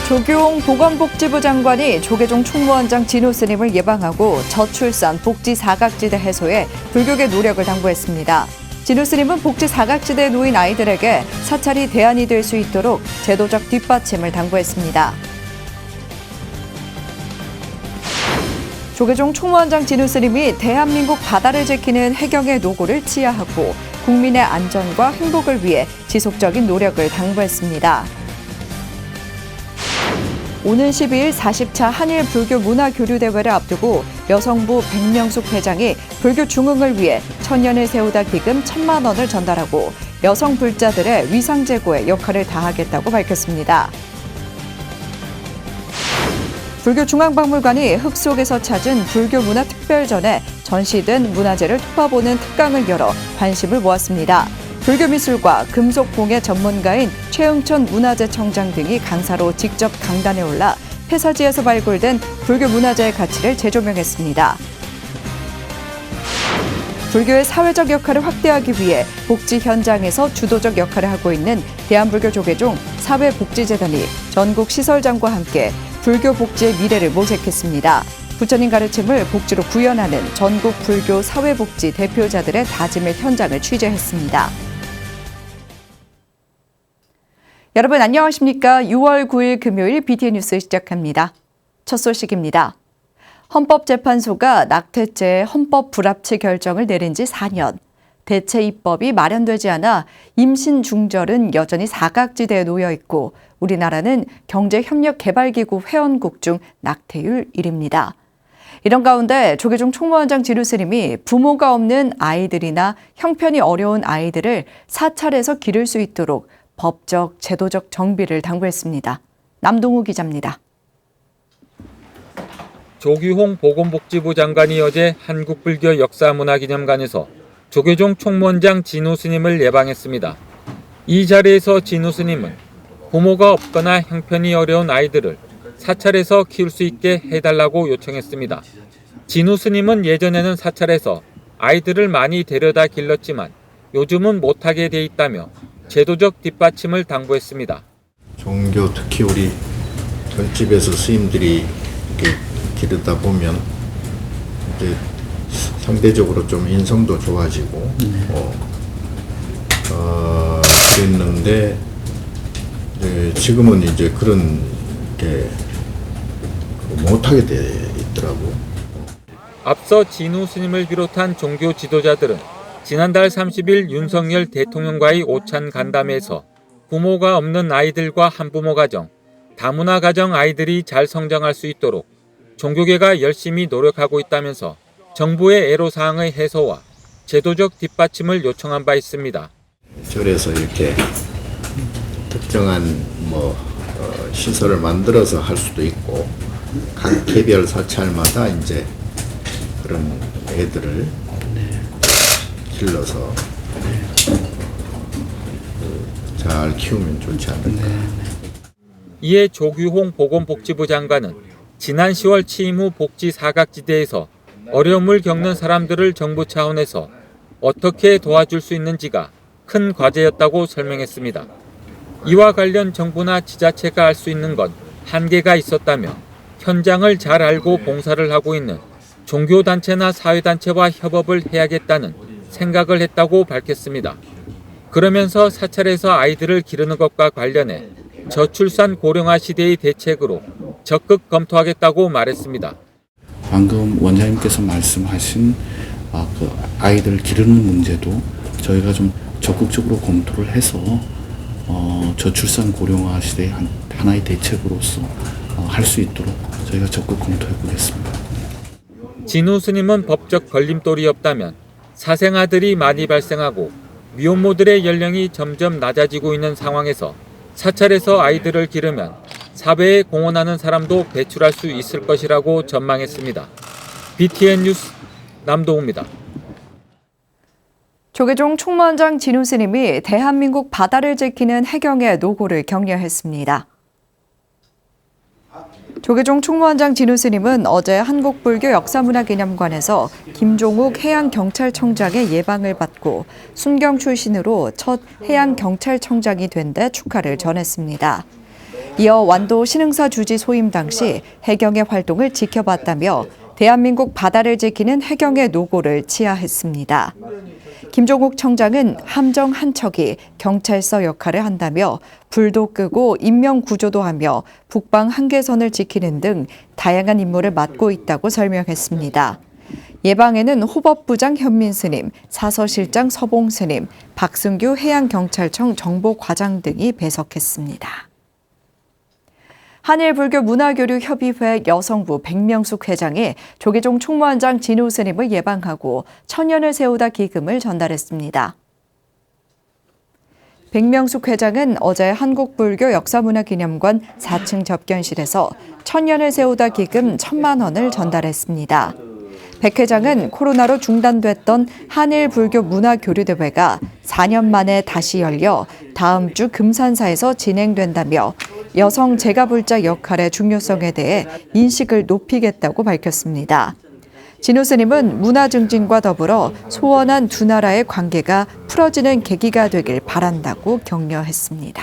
조규홍 보건복지부 장관이 조계종 총무원장 진호 스님을 예방하고 저출산 복지 사각지대 해소에 불교계 노력을 당부했습니다. 진호 스님은 복지 사각지대에 놓인 아이들에게 사찰이 대안이 될 수 있도록 제도적 뒷받침을 당부했습니다. 조계종 총무원장 진호 스님이 대한민국 바다를 지키는 해경의 노고를 치하하고 국민의 안전과 행복을 위해 지속적인 노력을 당부했습니다. 오는 12일 40차 한일 불교 문화교류대회를 앞두고 여성부 백명숙 회장이 불교 중흥을 위해 천년을 세우다 기금 1,000만 원을 전달하고 여성 불자들의 위상 제고에 역할을 다하겠다고 밝혔습니다. 불교중앙박물관이 흙 속에서 찾은 불교문화특별전에 전시된 문화재를 톱아보는 특강을 열어 관심을 모았습니다. 불교미술과 금속공예 전문가인 최응천 문화재청장 등이 강사로 직접 강단에 올라 폐사지에서 발굴된 불교문화재의 가치를 재조명했습니다. 불교의 사회적 역할을 확대하기 위해 복지 현장에서 주도적 역할을 하고 있는 대한불교 조계종 사회복지재단이 전국 시설장과 함께 불교 복지의 미래를 모색했습니다. 부처님 가르침을 복지로 구현하는 전국 불교 사회복지 대표자들의 다짐의 현장을 취재했습니다. 여러분 안녕하십니까? 6월 9일 금요일 BTN 뉴스 시작합니다. 첫 소식입니다. 헌법재판소가 낙태죄 헌법 불합치 결정을 내린 지 4년. 대체 입법이 마련되지 않아 임신 중절은 여전히 사각지대에 놓여 있고 우리나라는 경제협력개발기구 회원국 중 낙태율 1위입니다. 이런 가운데 조계종 총무원장 진호 스님이 부모가 없는 아이들이나 형편이 어려운 아이들을 사찰에서 기를 수 있도록 법적, 제도적 정비를 당부했습니다. 남동우 기자입니다. 조규홍 보건복지부 장관이 어제 한국불교 역사문화기념관에서 조계종 총무원장 진호 스님을 예방했습니다. 이 자리에서 진호 스님은 부모가 없거나 형편이 어려운 아이들을 사찰에서 키울 수 있게 해달라고 요청했습니다. 진호 스님은 예전에는 사찰에서 아이들을 많이 데려다 길렀지만 요즘은 못하게 돼 있다며 제도적 뒷받침을 당부했습니다. 종교 특히 우리 절집에서 스님들이 이렇게 기르다 보면 이제 상대적으로 좀 인성도 좋아지고 그랬는데 지금은 이제 그런 게 못하게 돼 있더라고. 앞서 진호 스님을 비롯한 종교 지도자들은 지난달 30일 윤석열 대통령과의 오찬 간담회에서 부모가 없는 아이들과 한부모 가정, 다문화 가정 아이들이 잘 성장할 수 있도록 종교계가 열심히 노력하고 있다면서 정부의 애로사항의 해소와 제도적 뒷받침을 요청한 바 있습니다. 절에서 이렇게 특정한 시설을 만들어서 할 수도 있고 각 개별 사찰마다 이제 그런 애들을 길러서 잘 키우면 좋지 않을까. 이에 조규홍 보건복지부 장관은 지난 10월 취임 후 복지 사각지대에서 어려움을 겪는 사람들을 정부 차원에서 어떻게 도와줄 수 있는지가 큰 과제였다고 설명했습니다. 이와 관련 정부나 지자체가 할 수 있는 건 한계가 있었다며 현장을 잘 알고 봉사를 하고 있는 종교단체나 사회단체와 협업을 해야겠다는 생각을 했다고 밝혔습니다. 그러면서 사찰에서 아이들을 기르는 것과 관련해 저출산 고령화 시대의 대책으로 적극 검토하겠다고 말했습니다. 방금 원장님께서 말씀하신 그 아이들 기르는 문제도 저희가 좀 적극적으로 검토를 해서 저출산 고령화 시대의 하나의 대책으로서 할 수 있도록 저희가 적극 검토해 보겠습니다. 진호 스님은 법적 걸림돌이 없다면 사생아들이 많이 발생하고 미혼모들의 연령이 점점 낮아지고 있는 상황에서 사찰에서 아이들을 기르면 사회에 공헌하는 사람도 배출할 수 있을 것이라고 전망했습니다. BTN 뉴스 남동우입니다. 조계종 총무원장 진호 스님이 대한민국 바다를 지키는 해경의 노고를 격려했습니다. 조계종 총무원장 진호 스님은 어제 한국불교 역사문화기념관에서 김종욱 해양경찰청장의 예방을 받고 순경 출신으로 첫 해양경찰청장이 된 데 축하를 전했습니다. 이어 완도 신흥사 주지 소임 당시 해경의 활동을 지켜봤다며 대한민국 바다를 지키는 해경의 노고를 치하했습니다. 김종욱 청장은 함정 한 척이 경찰서 역할을 한다며 불도 끄고 인명 구조도 하며 북방 한계선을 지키는 등 다양한 임무를 맡고 있다고 설명했습니다. 예방에는 호법부장 현민 스님, 사서실장 서봉 스님, 박승규 해양경찰청 정보과장 등이 배석했습니다. 한일불교문화교류협의회 여성부 백명숙 회장이 조계종 총무원장 진우 스님을 예방하고 천년을 세우다 기금을 전달했습니다. 백명숙 회장은 어제 한국불교역사문화기념관 4층 접견실에서 천년을 세우다 기금 1,000만 원을 전달했습니다. 백 회장은 코로나로 중단됐던 한일불교문화교류대회가 4년 만에 다시 열려 다음 주 금산사에서 진행된다며 여성 제가불자 역할의 중요성에 대해 인식을 높이겠다고 밝혔습니다. 진우 스님은 문화 증진과 더불어 소원한 두 나라의 관계가 풀어지는 계기가 되길 바란다고 격려했습니다.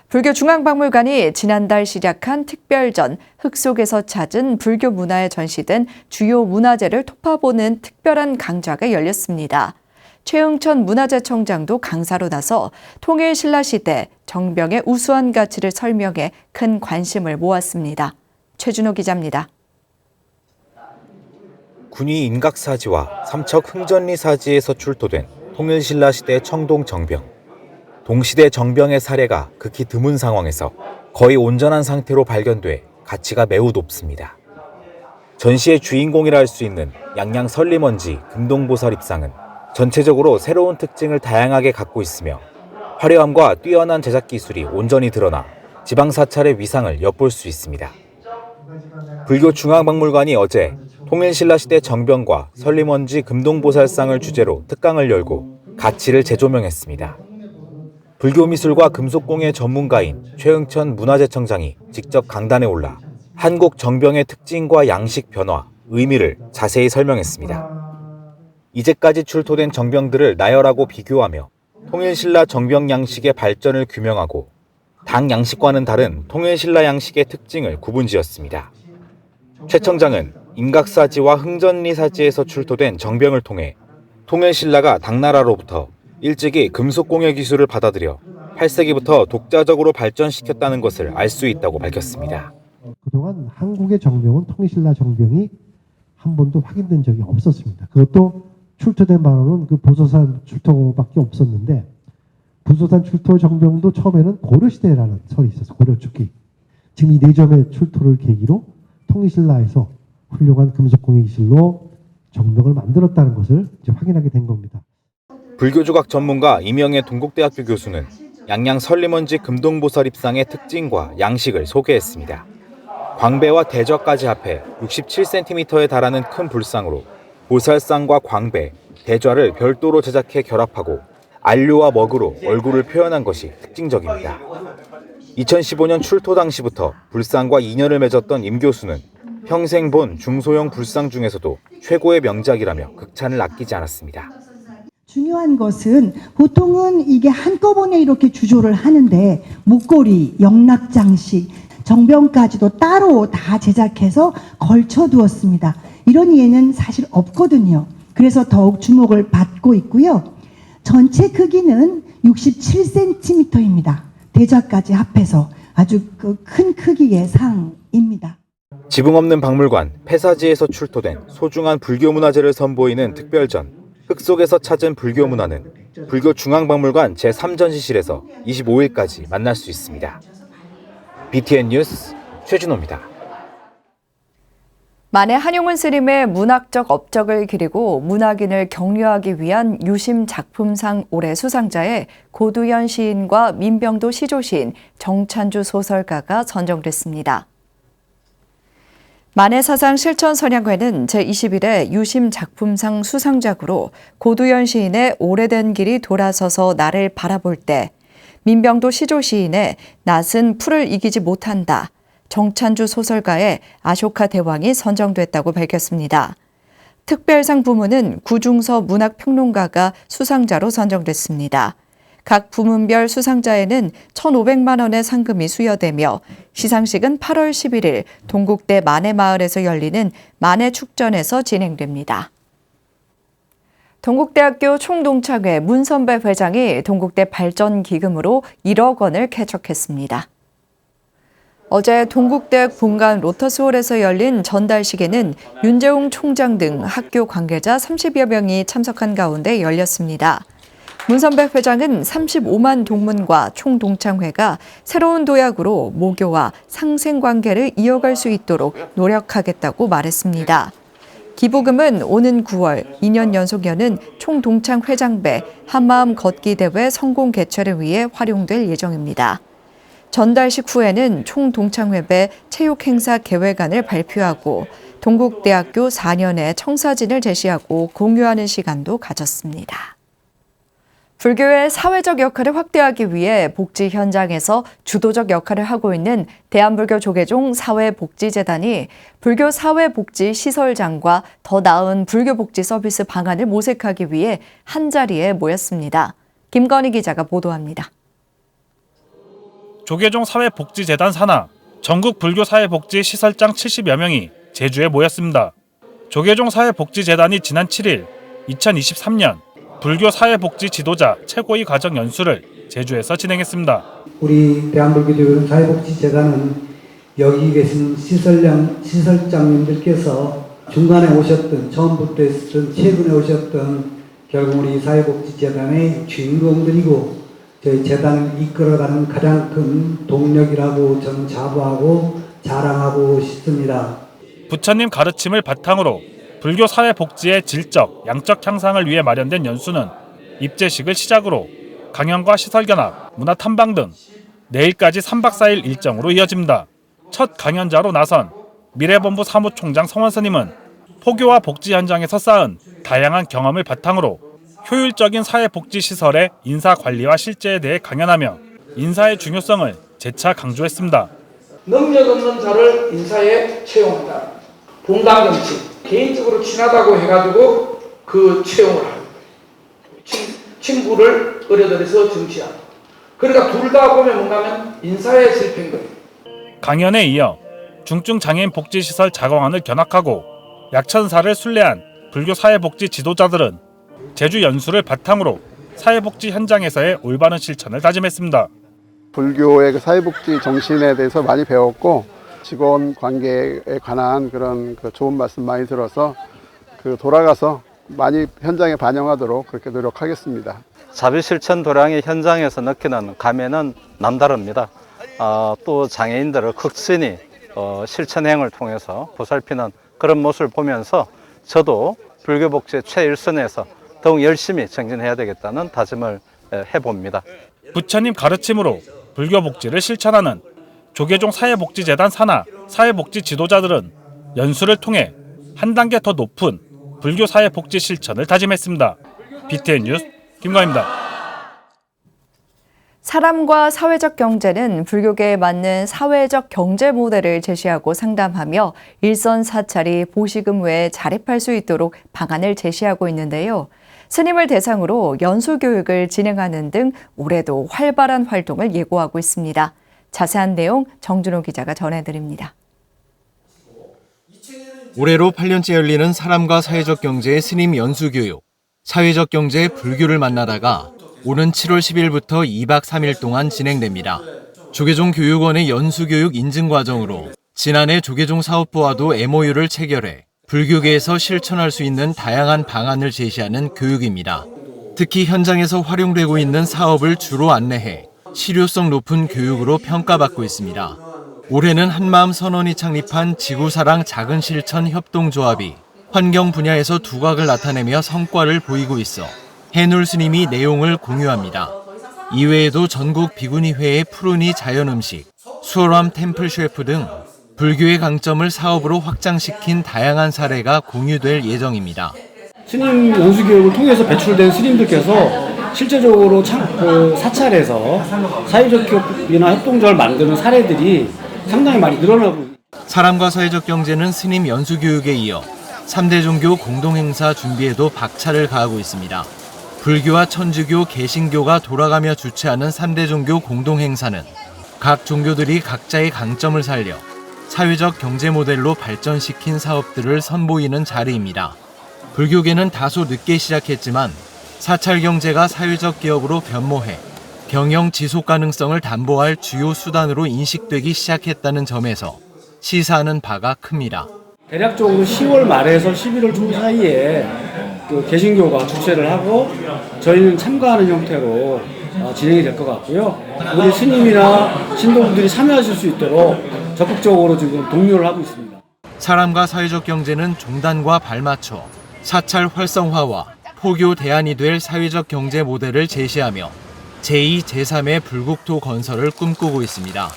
불교중앙박물관이 지난달 시작한 특별전 흙 속에서 찾은 불교 문화에 전시된 주요 문화재를 토파보는 특별한 강좌가 열렸습니다. 최응천 문화재청장도 강사로 나서 통일 신라시대 정병의 우수한 가치를 설명해 큰 관심을 모았습니다. 최준호 기자입니다. 군위 인각사지와 삼척 흥전리사지에서 출토된 통일신라시대 청동 정병. 동시대 정병의 사례가 극히 드문 상황에서 거의 온전한 상태로 발견돼 가치가 매우 높습니다. 전시의 주인공이라 할 수 있는 양양 설리먼지 금동보살 입상은 전체적으로 새로운 특징을 다양하게 갖고 있으며 화려함과 뛰어난 제작 기술이 온전히 드러나 지방사찰의 위상을 엿볼 수 있습니다. 불교중앙박물관이 어제 통일신라시대 정병과 설리먼지 금동보살상을 주제로 특강을 열고 가치를 재조명했습니다. 불교미술과 금속공예 전문가인 최응천 문화재청장이 직접 강단에 올라 한국 정병의 특징과 양식 변화, 의미를 자세히 설명했습니다. 이제까지 출토된 정병들을 나열하고 비교하며 통일신라 정병 양식의 발전을 규명하고 당 양식과는 다른 통일신라 양식의 특징을 구분지었습니다. 최 청장은 인각사지와 흥전리사지에서 출토된 정병을 통해 통일신라가 당나라로부터 일찍이 금속공예 기술을 받아들여 8세기부터 독자적으로 발전시켰다는 것을 알 수 있다고 밝혔습니다. 그동안 한국의 정병은 통일신라 정병이 한 번도 확인된 적이 없었습니다. 그것도 출토된 바로는 그 보소산 출토밖에 없었는데 보소산 출토 정병도 처음에는 고려시대라는 설이 있었어요. 고려初기. 지금 이 4점의 출토를 계기로 통일신라에서 훌륭한 금속공예 기술로 정병을 만들었다는 것을 이제 확인하게 된 겁니다. 불교조각 전문가 이명애 동국대학교 교수는 양양 설리먼지 금동보살 입상의 특징과 양식을 소개했습니다. 광배와 대좌까지 합해 67cm에 달하는 큰 불상으로 보살상과 광배, 대좌를 별도로 제작해 결합하고 안료와 먹으로 얼굴을 표현한 것이 특징적입니다. 2015년 출토 당시부터 불상과 인연을 맺었던 임 교수는 평생 본 중소형 불상 중에서도 최고의 명작이라며 극찬을 아끼지 않았습니다. 중요한 것은 보통은 이게 한꺼번에 이렇게 주조를 하는데 목걸이, 영락장식, 정병까지도 따로 다 제작해서 걸쳐두었습니다. 이런 예는 사실 없거든요. 그래서 더욱 주목을 받고 있고요. 전체 크기는 67cm입니다. 대좌까지 합해서 아주 큰 크기의 상입니다. 지붕 없는 박물관 폐사지에서 출토된 소중한 불교문화재를 선보이는 특별전 흙 속에서 찾은 불교문화는 불교중앙박물관 제3전시실에서 25일까지 만날 수 있습니다. BTN 뉴스 최준호입니다. 만해 한용운 스님의 문학적 업적을 기리고 문학인을 격려하기 위한 유심 작품상 올해 수상자에 고두현 시인과 민병도 시조시인, 정찬주 소설가가 선정됐습니다. 만해사상 실천선양회는 제21회 유심 작품상 수상작으로 고두현 시인의 오래된 길이 돌아서서 나를 바라볼 때, 민병도 시조시인의 낯은 풀을 이기지 못한다, 정찬주 소설가의 아쇼카 대왕이 선정됐다고 밝혔습니다. 특별상 부문은 구중서 문학평론가가 수상자로 선정됐습니다. 각 부문별 수상자에는 1,500만 원의 상금이 수여되며 시상식은 8월 11일 동국대 만해마을에서 열리는 만해축전에서 진행됩니다. 동국대학교 총동창회 문선배 회장이 동국대 발전기금으로 1억 원을 개척했습니다. 어제 동국대 본관 로터스홀에서 열린 전달식에는 윤재웅 총장 등 학교 관계자 30여 명이 참석한 가운데 열렸습니다. 문선배 회장은 35만 동문과 총동창회가 새로운 도약으로 모교와 상생관계를 이어갈 수 있도록 노력하겠다고 말했습니다. 기부금은 오는 9월 2년 연속 여는 총동창회장배 한마음 걷기 대회 성공 개최를 위해 활용될 예정입니다. 전달식 후에는 총동창회배 체육행사 계획안을 발표하고 동국대학교 4년의 청사진을 제시하고 공유하는 시간도 가졌습니다. 불교의 사회적 역할을 확대하기 위해 복지 현장에서 주도적 역할을 하고 있는 대한불교 조계종 사회복지재단이 불교 사회복지시설장과 더 나은 불교복지 서비스 방안을 모색하기 위해 한자리에 모였습니다. 김건희 기자가 보도합니다. 조계종 사회복지재단 산하 전국 불교 사회복지 시설장 70여 명이 제주에 모였습니다. 조계종 사회복지재단이 지난 7일 2023년 불교 사회복지 지도자 최고위 과정 연수를 제주에서 진행했습니다. 우리 대한불교 사회복지재단은 여기 계신 시설장님들께서 중간에 오셨던 처음부터 했던 최근에 오셨던 결국 우리 사회복지재단의 주인공들이고 저희 재단을 이끌어가는 가장 큰 동력이라고 저는 자부하고 자랑하고 싶습니다. 부처님 가르침을 바탕으로 불교 사회복지의 질적, 양적 향상을 위해 마련된 연수는 입제식을 시작으로 강연과 시설견합, 문화탐방 등 내일까지 3박 4일 일정으로 이어집니다. 첫 강연자로 나선 미래본부 사무총장 성원 스님은 포교와 복지 현장에서 쌓은 다양한 경험을 바탕으로 효율적인 사회복지시설의 인사관리와 실제에 대해 강연하며 인사의 중요성을 재차 강조했습니다. 능력 없는 자를 인사에 채용한다. 분당정치, 개인적으로 친하다고 해가지고 그 채용을 하고 친구를 어려들여서 정치하고 그러니까 둘 다 보면 뭔가 하면 인사에 실패인 거예요. 강연에 이어 중증장애인 복지시설 자공안을 견학하고 약천사를 순례한 불교 사회복지 지도자들은 제주 연수를 바탕으로 사회복지 현장에서의 올바른 실천을 다짐했습니다. 불교의 그 사회복지 정신에 대해서 많이 배웠고 직원 관계에 관한 그런 좋은 말씀 많이 들어서 돌아가서 많이 현장에 반영하도록 그렇게 노력하겠습니다. 자비실천 도량이 현장에서 느끼는 감회는 남다릅니다. 또 장애인들을 극진히 실천행을 통해서 보살피는 그런 모습을 보면서 저도 불교복지의 최일선에서 더욱 열심히 정진해야 되겠다는 다짐을 해봅니다. 부처님 가르침으로 불교복지를 실천하는 조계종 사회복지재단 산하 사회복지 지도자들은 연수를 통해 한 단계 더 높은 불교 사회복지 실천을 다짐했습니다. BTN 뉴스 김광입니다. 사람과 사회적 경제는 불교계에 맞는 사회적 경제 모델을 제시하고 상담하며 일선 사찰이 보시금 외에 자립할 수 있도록 방안을 제시하고 있는데요. 스님을 대상으로 연수 교육을 진행하는 등 올해도 활발한 활동을 예고하고 있습니다. 자세한 내용 정준호 기자가 전해드립니다. 올해로 8년째 열리는 사람과 사회적 경제의 스님 연수 교육. 사회적 경제의 불교를 만나다가 오는 7월 10일부터 2박 3일 동안 진행됩니다. 조계종 교육원의 연수 교육 인증 과정으로 지난해 조계종 사업부와도 MOU를 체결해 불교계에서 실천할 수 있는 다양한 방안을 제시하는 교육입니다. 특히 현장에서 활용되고 있는 사업을 주로 안내해 실효성 높은 교육으로 평가받고 있습니다. 올해는 한마음 선원이 창립한 지구사랑 작은 실천 협동조합이 환경 분야에서 두각을 나타내며 성과를 보이고 있어 해눌 스님이 내용을 공유합니다. 이외에도 전국 비구니회의 푸르니 자연음식, 수월함 템플 셰프 등 불교의 강점을 사업으로 확장시킨 다양한 사례가 공유될 예정입니다. 스님 연수 교육을 통해서 배출된 스님들께서 실제적으로 사찰에서 사회적 기업이나 협동조합을 만드는 사례들이 상당히 많이 늘어나고 있습니다. 사람과 사회적 경제는 스님 연수 교육에 이어 3대 종교 공동행사 준비에도 박차를 가하고 있습니다. 불교와 천주교, 개신교가 돌아가며 주최하는 3대 종교 공동행사는 각 종교들이 각자의 강점을 살려 사회적 경제 모델로 발전시킨 사업들을 선보이는 자리입니다. 불교계는 다소 늦게 시작했지만 사찰 경제가 사회적 기업으로 변모해 경영 지속 가능성을 담보할 주요 수단으로 인식되기 시작했다는 점에서 시사하는 바가 큽니다. 대략적으로 10월 말에서 11월 중 사이에 그 개신교가 주최를 하고 저희는 참가하는 형태로 진행이 될 것 같고요. 우리 스님이나 신도분들이 참여하실 수 있도록 적극적으로 지금 독려를 하고 있습니다. 사람과 사회적 경제는 종단과 발맞춰 사찰 활성화와 포교 대안이 될 사회적 경제 모델을 제시하며 제2, 제3의 불국토 건설을 꿈꾸고 있습니다.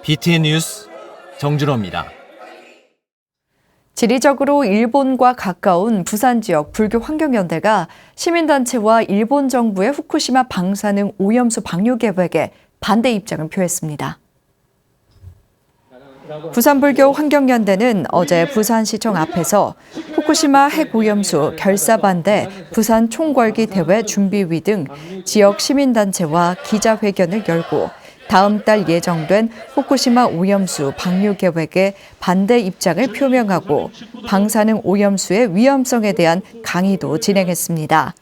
BTN 뉴스 정준호입니다. 지리적으로 일본과 가까운 부산 지역 불교 환경연대가 시민단체와 일본 정부의 후쿠시마 방사능 오염수 방류 계획에 반대 입장을 표했습니다. 부산불교 환경연대는 어제 부산시청 앞에서 후쿠시마 핵오염수 결사 반대 부산 총궐기 대회 준비위 등 지역 시민단체와 기자회견을 열고 다음 달 예정된 후쿠시마 오염수 방류 계획에 반대 입장을 표명하고 방사능 오염수의 위험성에 대한 강의도 진행했습니다.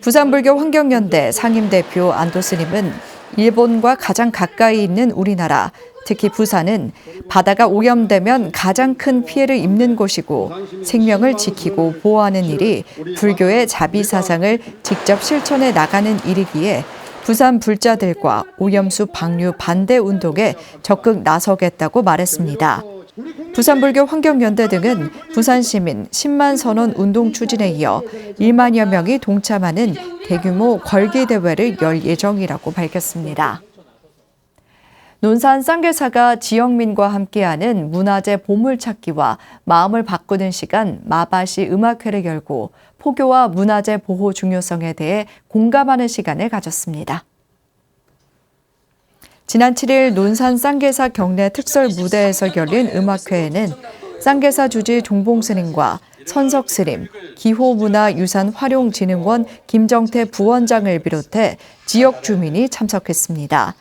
부산불교 환경연대 상임대표 안도 스님은 일본과 가장 가까이 있는 우리나라, 특히 부산은 바다가 오염되면 가장 큰 피해를 입는 곳이고 생명을 지키고 보호하는 일이 불교의 자비사상을 직접 실천해 나가는 일이기에 부산 불자들과 오염수 방류 반대 운동에 적극 나서겠다고 말했습니다. 부산불교 환경연대 등은 부산시민 10만 선언 운동 추진에 이어 1만여 명이 동참하는 대규모 걸기대회를 열 예정이라고 밝혔습니다. 논산 쌍계사가 지역민과 함께하는 문화재 보물찾기와 마음을 바꾸는 시간 마바시 음악회를 열고 포교와 문화재 보호 중요성에 대해 공감하는 시간을 가졌습니다. 지난 7일 논산 쌍계사 경내 특설 무대에서 열린 음악회에는 쌍계사 주지 종봉스님과 선석스님, 기호문화유산활용진흥원 김정태 부원장을 비롯해 지역 주민이 참석했습니다.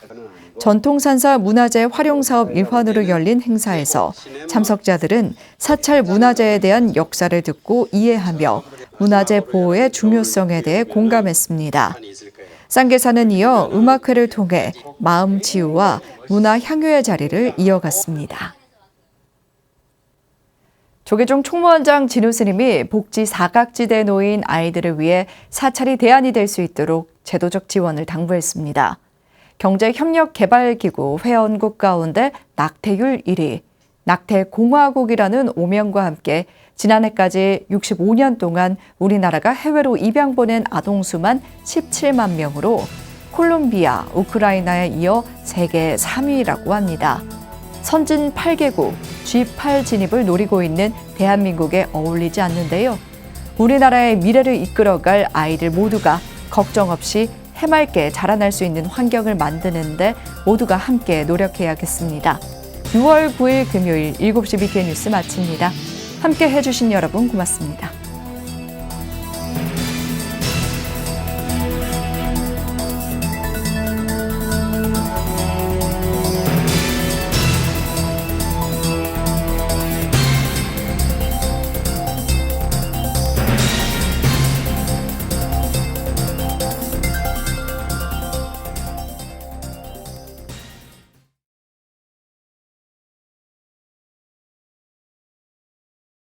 전통산사 문화재 활용사업 일환으로 열린 행사에서 참석자들은 사찰 문화재에 대한 역사를 듣고 이해하며 문화재 보호의 중요성에 대해 공감했습니다. 쌍계사는 이어 음악회를 통해 마음 치유와 문화 향유의 자리를 이어갔습니다. 조계종 총무원장 진우 스님이 복지 사각지대에 놓인 아이들을 위해 사찰이 대안이 될 수 있도록 제도적 지원을 당부했습니다. 경제협력개발기구 회원국 가운데 낙태율 1위, 낙태공화국이라는 오명과 함께 지난해까지 65년 동안 우리나라가 해외로 입양 보낸 아동 수만 17만 명으로 콜롬비아, 우크라이나에 이어 세계 3위라고 합니다. 선진 8개국 G8 진입을 노리고 있는 대한민국에 어울리지 않는데요. 우리나라의 미래를 이끌어갈 아이들 모두가 걱정 없이 해맑게 자라날 수 있는 환경을 만드는데 모두가 함께 노력해야겠습니다. 6월 9일 금요일 7시 BTN 뉴스 마칩니다. 함께 해주신 여러분 고맙습니다.